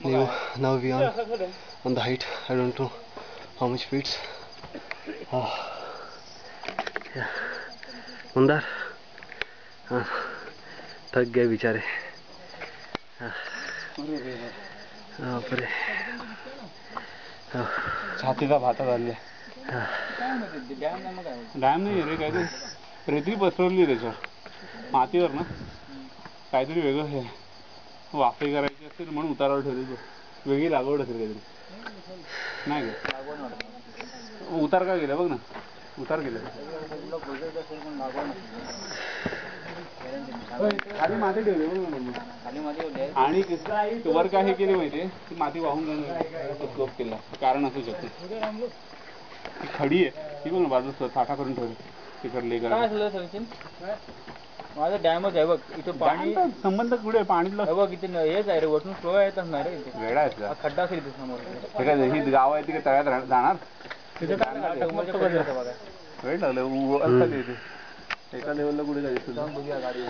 Now we are on the height. I don't know how much feet. Yeah. Mandar थक गए बेचारे. बापरे. छातीचा भाता झाले. डॅम नाही रे, काय ते रेती पसरवली त्याच्यावर मातीवर ना, काहीतरी वेगळं हे वाफे करायची असतील म्हणून उतारावर ठेवली. वेगळी लागवड असेल काहीतरी. नाही का उतार का गेला बघ ना, उतार गेला खाली माती ठेवली बघ ना. आणि वर काय हे केले माहितीये, ती माती वाहून जाणं स्लोप केला. कारण असू शकते खडी आहे ती बघ ना, बाजू साठा करून ठेवली तिकडले. माझा डॅमच आहे बघ इथे. पाणी संबंध कुठे पाणीतलं बघ इथे हेच आहे रे, वरतून फ्लो येत असणार रे. वेळा आहे का खड्डा असेल इथे समोर. हे काय ही गाव आहे तिकडे तळ्यात जाणार. तिथे वेळ लागलं एका लेवलला कुठे जायचं. बघूया गाडी.